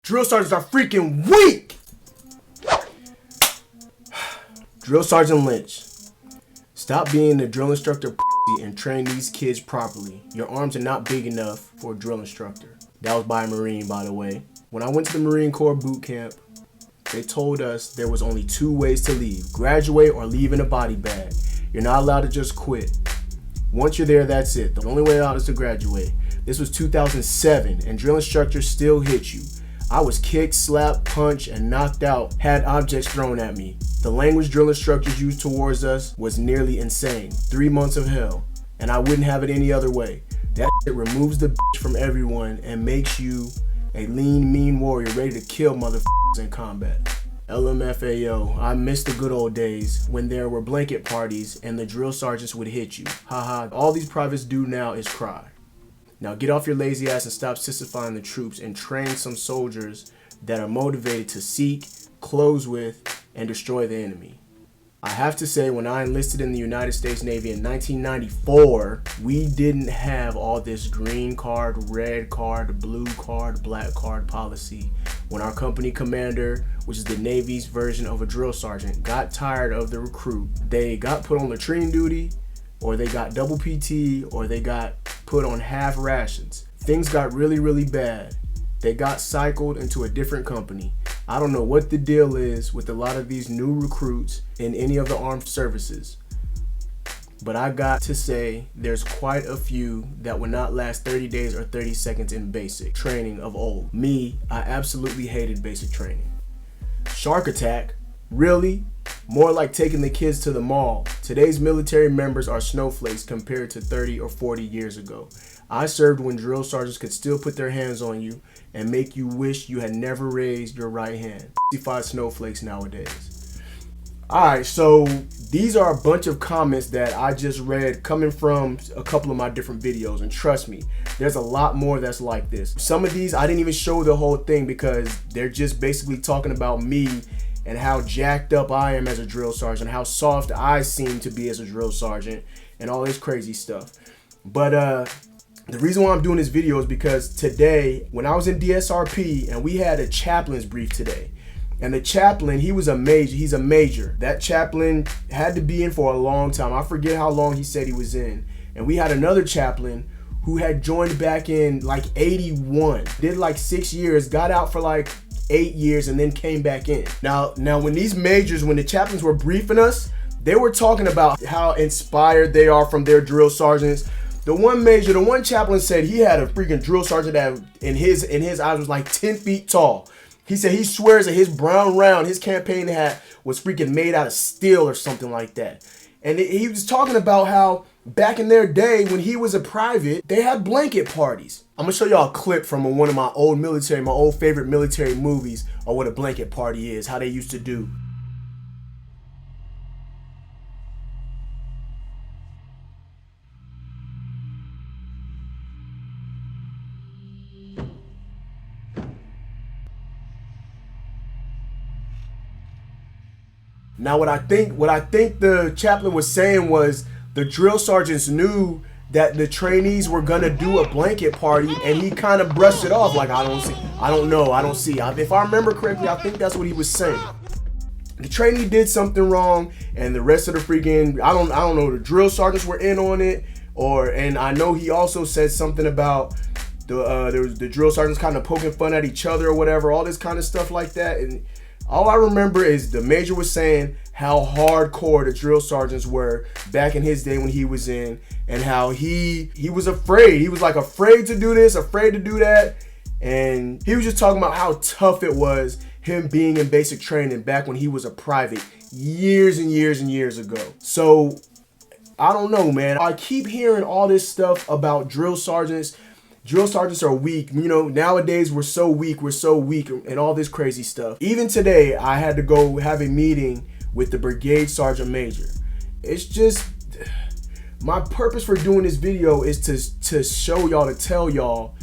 Drill sergeants are freaking weak. Drill Sergeant Lynch, stop being the drill instructor and train these kids properly. Your arms are not big enough for a drill instructor. That was by a Marine, by the way. When I went to the Marine Corps boot camp, they told us there was only 2 ways to leave: graduate or leave in a body bag. You're not allowed to just quit. Once you're there, that's it. The only way out is to graduate. This was 2007, and drill instructors still hit you. I was kicked, slapped, punched, and knocked out, had objects thrown at me. The language drill instructors used towards us was nearly insane. 3 months of hell, and I wouldn't have it any other way. That shit removes the bitch from everyone and makes you a lean, mean warrior ready to kill motherfuckers in combat. LMFAO, I miss the good old days when there were blanket parties and the drill sergeants would hit you. Haha, all these privates do now is cry. Now get off your lazy ass and stop sissifying the troops and train some soldiers that are motivated to seek, close with, and destroy the enemy. I have to say, when I enlisted in the United States Navy in 1994, we didn't have all this green card, red card, blue card, black card policy. When our company commander, which is the Navy's version of a drill sergeant, got tired of the recruit, they got put on latrine duty, or they got double PT, or they got put on half rations. Things got really, really bad. They got cycled into a different company. I don't know what the deal is with a lot of these new recruits in any of the armed services, but I got to say there's quite a few that would not last 30 days or 30 seconds in basic training of old. Me, I absolutely hated basic training. Shark attack? Really? More like taking the kids to the mall. Today's military members are snowflakes compared to 30 or 40 years ago. I served when drill sergeants could still put their hands on you and make you wish you had never raised your right hand. 55 snowflakes nowadays. Alright, so these are a bunch of comments that I just read coming from a couple of my different videos, and trust me, there's a lot more that's like this. Some of these I didn't even show the whole thing because they're just basically talking about me and how jacked up I am as a drill sergeant, how soft I seem to be as a drill sergeant, and all this crazy stuff. But the reason why I'm doing this video is because today, when I was in DSRP, and we had a chaplain's brief today, and the chaplain, he's a major. That chaplain had to be in for a long time. I forget how long he said he was in. And we had another chaplain who had joined back in like 81, did like 6 years, got out for like 8 years, and then came back in. Now when these majors, when the chaplains were briefing us, they were talking about how inspired they are from their drill sergeants. The one chaplain said he had a freaking drill sergeant that in his eyes was like 10 feet tall. He said he swears that his brown round, his campaign hat, was freaking made out of steel or something like that. And he was talking about how back in their day when he was a private, they had blanket parties. I'm gonna show y'all a clip from one of my old favorite military movies of what a blanket party is, how they used to do. Now what I think the chaplain was saying was the drill sergeants knew that the trainees were gonna do a blanket party, and he kind of brushed it off like, I don't see. If I remember correctly, I think that's what he was saying. The trainee did something wrong, and the rest of the freaking, I don't know, the drill sergeants were in on it, and I know he also said something about the drill sergeants kind of poking fun at each other or whatever, all this kind of stuff like that. And all I remember is the major was saying how hardcore the drill sergeants were back in his day when he was in, and how he was afraid. He was like afraid to do this, afraid to do that. And he was just talking about how tough it was, him being in basic training back when he was a private years and years and years ago. So I don't know, man. I keep hearing all this stuff about drill sergeants. Drill sergeants are weak. You know, nowadays we're so weak, and all this crazy stuff. Even today, I had to go have a meeting with the brigade sergeant major. It's just, my purpose for doing this video is to show y'all, to tell y'all,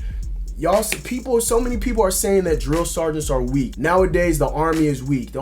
so many people are saying that drill sergeants are weak. Nowadays, the Army is weak.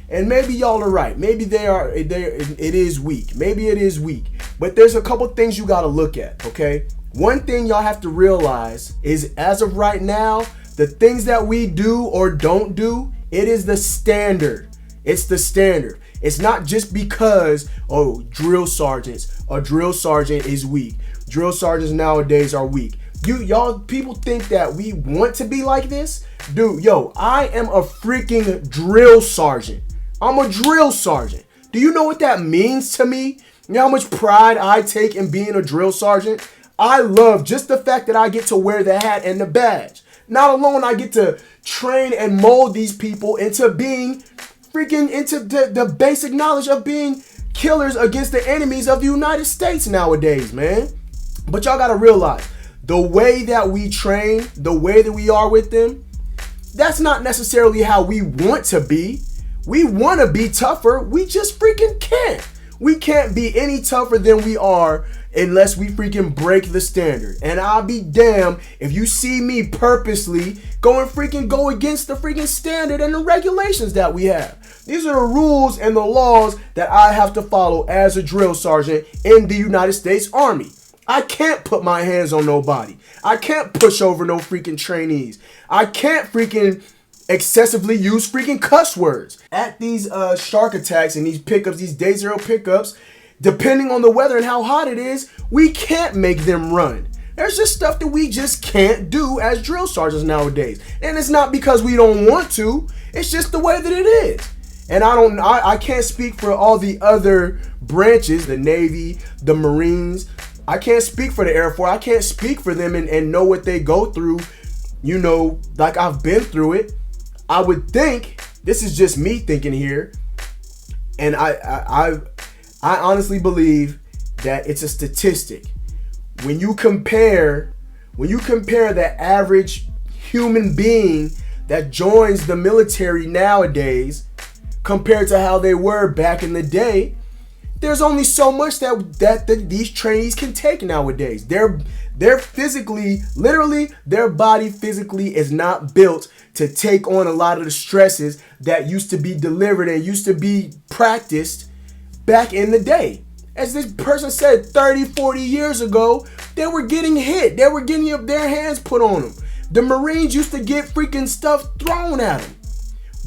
And maybe y'all are right. Maybe it is weak. Maybe it is weak. But there's a couple things you gotta look at, okay? One thing y'all have to realize is, as of right now, The things that we do or don't do, it is the standard. It's the standard. It's not just because, oh, drill sergeants, a drill sergeant is weak. Drill sergeants nowadays are weak. Y'all people think that we want to be like this? Dude, yo, I am a freaking drill sergeant. I'm a drill sergeant. Do you know what that means to me? You know how much pride I take in being a drill sergeant? I love just the fact that I get to wear the hat and the badge. Not alone, I get to train and mold these people into being freaking into the basic knowledge of being killers against the enemies of the United States nowadays, man. But y'all gotta realize, the way that we train, the way that we are with them, that's not necessarily how we want to be. We want to be tougher. We just freaking can't. We can't be any tougher than we are unless we freaking break the standard. And I'll be damned if you see me purposely go against the freaking standard and the regulations that we have. These are the rules and the laws that I have to follow as a drill sergeant in the United States Army. I can't put my hands on nobody. I can't push over no freaking trainees. I can't freaking excessively use freaking cuss words. At these shark attacks and these pickups, these day zero pickups, depending on the weather and how hot it is, we can't make them run. There's just stuff that we just can't do as drill sergeants nowadays. And it's not because we don't want to, it's just the way that it is. And I can't speak for all the other branches, the Navy, the Marines. I can't speak for the Air Force. I can't speak for them and know what they go through, you know, like I've been through it. I would think, this is just me thinking here, and I honestly believe that it's a statistic. When you compare the average human being that joins the military nowadays compared to how they were back in the day, there's only so much that these trainees can take nowadays. They're physically, literally, their body physically is not built to take on a lot of the stresses that used to be delivered and used to be practiced back in the day. As this person said, 30, 40 years ago, they were getting hit. They were getting their hands put on them. The Marines used to get freaking stuff thrown at them.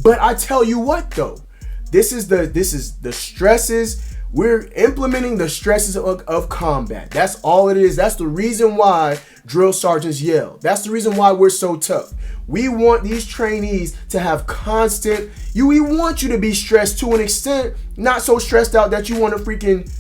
But I tell you what, though, this is the stresses. We're implementing the stresses of combat. That's all it is. That's the reason why drill sergeants yell. That's the reason why we're so tough. We want these trainees to have constant, we want you to be stressed to an extent, not so stressed out that you want to freaking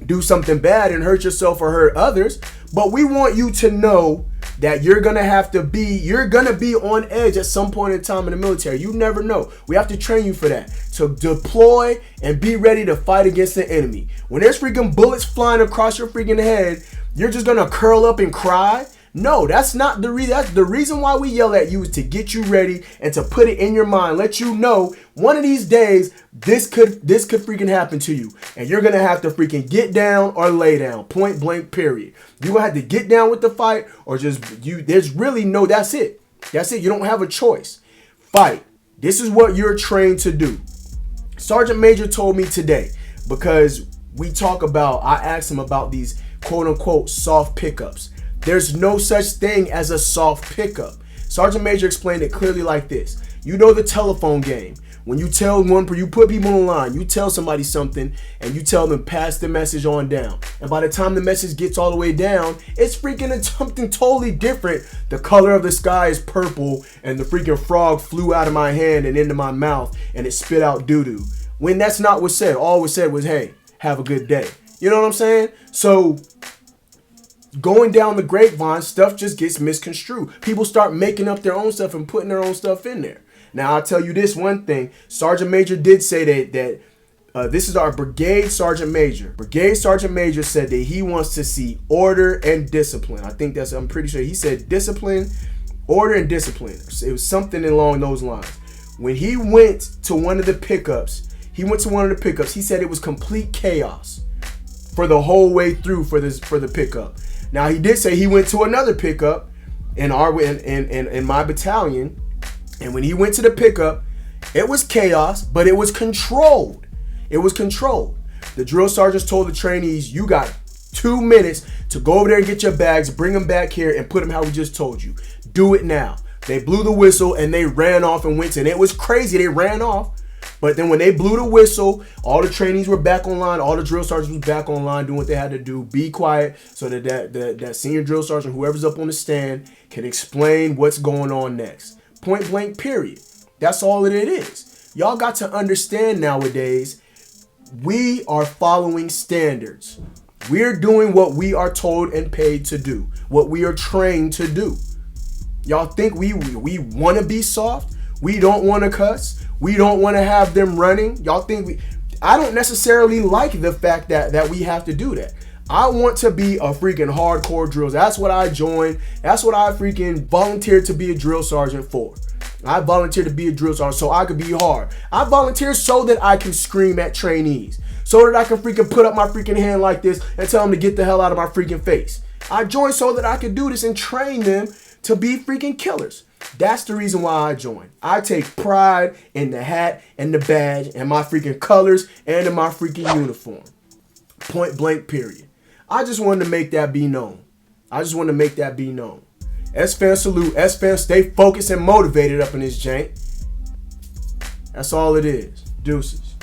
do something bad and hurt yourself or hurt others. But we want you to know that you're going to be on edge at some point in time in the military. You never know. We have to train you for that. To deploy and be ready to fight against the enemy. When there's freaking bullets flying across your freaking head, you're just going to curl up and cry? No, that's not the reason. That's the reason why we yell at you, is to get you ready and to put it in your mind. Let you know one of these days this could freaking happen to you. And you're going to have to freaking get down or lay down. Point blank, period. You're going to have to get down with the fight, or there's really no, that's it. That's it. You don't have a choice. Fight. This is what you're trained to do. Sergeant Major told me today, because I asked him about these quote unquote soft pickups. There's no such thing as a soft pickup. Sergeant Major explained it clearly like this. You know the telephone game. When you you put people on the line, you tell somebody something and you tell them pass the message on down. And by the time the message gets all the way down, it's freaking something totally different. The color of the sky is purple and the freaking frog flew out of my hand and into my mouth and it spit out doo-doo. When that's not what's said. All was said was, hey, have a good day. You know what I'm saying? So going down the grapevine, stuff just gets misconstrued. People start making up their own stuff and putting their own stuff in there. Now, I'll tell you this one thing. Sergeant Major did say that this is our Brigade Sergeant Major. Brigade Sergeant Major said that he wants to see order and discipline. I'm pretty sure he said discipline, order and discipline. It was something along those lines. When he went to one of the pickups, he said it was complete chaos for the whole way through for the pickup. Now, he did say he went to another pickup in my battalion, and when he went to the pickup, it was chaos, but it was controlled. It was controlled. The drill sergeants told the trainees, you got 2 minutes to go over there and get your bags, bring them back here, and put them how we just told you. Do it now. They blew the whistle and they ran off and went, and it was crazy. They ran off. But then when they blew the whistle, all the trainees were back online. All the drill sergeants was back online doing what they had to do. Be quiet so that senior drill sergeant, whoever's up on the stand, can explain what's going on next. Point blank, period. That's all it is. Y'all got to understand nowadays, we are following standards. We're doing what we are told and paid to do, what we are trained to do. Y'all think we want to be soft? We don't want to cuss? We don't want to have them running? Y'all think I don't necessarily like the fact that we have to do that. I want to be a freaking hardcore drill. That's what I joined. That's what I freaking volunteered to be a drill sergeant for. I volunteered to be a drill sergeant so I could be hard. I volunteered so that I can scream at trainees. So that I can freaking put up my freaking hand like this and tell them to get the hell out of my freaking face. I joined so that I could do this and train them to be freaking killers. That's the reason why I joined. I take pride in the hat and the badge and my freaking colors and in my freaking uniform. Point blank, period. I just wanted to make that be known. S-Fam salute. S-Fam stay focused and motivated up in this jank. That's all it is. Deuces.